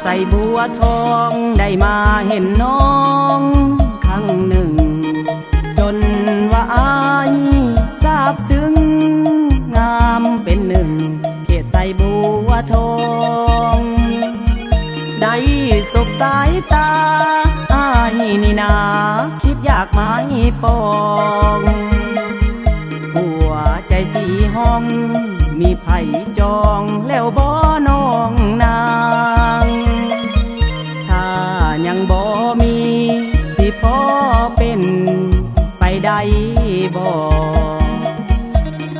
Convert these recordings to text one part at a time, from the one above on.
ใส่บัวทองได้มาเห็นน้องครั้งหนึ่งจนว่าอายซาบซึ้งงามเป็นหนึ่งเขตใส่บัวทองได้สบสายตาอายนี่นาคิดอยากไม้ปองหัวใจสีห้องมีไผ่จองแล้วบ่น้องนางถ้ายังบ่มีที่พอเป็นไปได้บ่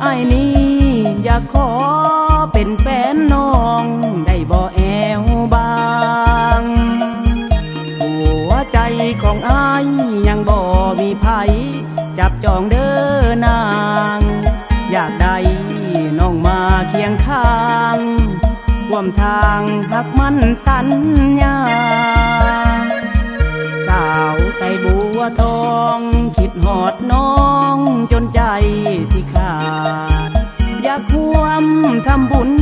อ้ายนี้อยากขอเป็นแฟนน้องได้บ่แอวบางหัวใจของอ้ายยังบ่มีไผจับจองเด้อนางอยากได้น้องมาเคียงข้างร่วมทางหักมันสัญญาสาวใส่บัวทองคิดหอดน้องจนใจสิขาดอยากร่วมทำบุญ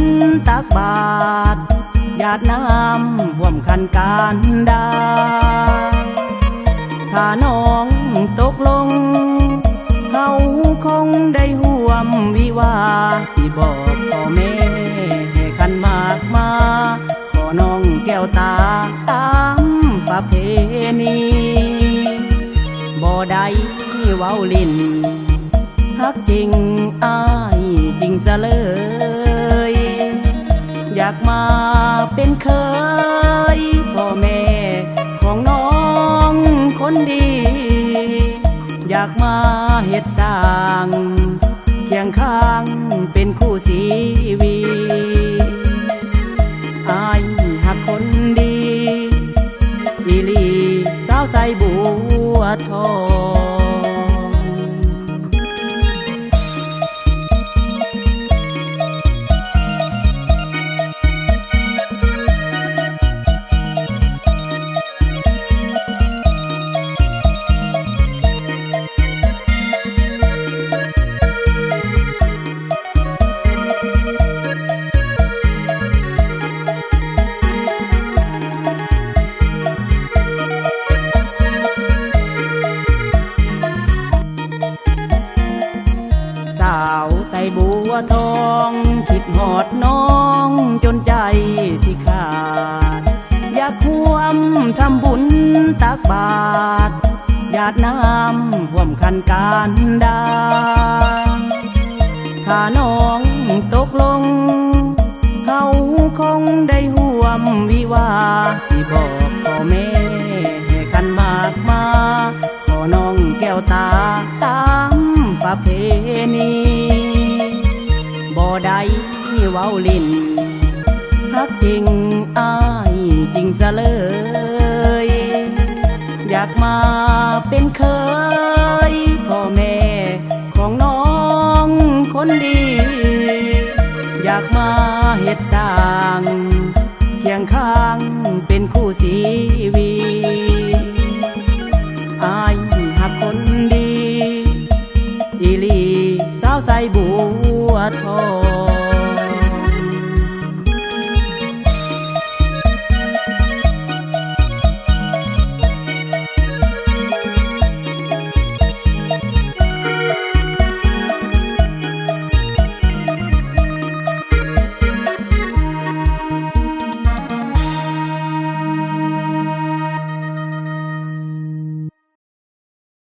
ตักบาตรหยาดน้ำร่วมคันการดาถ้าน้องตกลงเขาคงได้ห่วมวิวาสิบอกพ่อแม่ให้ขันมากมาขอน้องแก้วตาตามประเพณีบ่ได้เว้าลิ้นฮักจริงอ้ายจริงซะเลยอยากมาเป็นเคยพ่อแม่ของน้องคนดีอยากมาเฮ็ดสร้างเคียงข้างเป็นคู่ชีวีอ้ายหักคนดีอีหลีสาวใส่บัวทองสาวใส่บัวทองคิดหอดน้องจนใจสิขาดอยากร่วมทำบุญตักบาตรหยาดน้ำร่วมคันการดาถ้าน้องตกลงเขาคงได้ห่วมวิวาสิบอกพ่อแม่ให้ขันมากมาขอน้องแก้วตาตามประเพณีบ่ได้เว้าลิ้นฮักจริงอ้ายจริงซะเลยอยากมาเป็นเคยพ่อแม่ของน้องคนดีอยากมาเฮ็ดสร้าง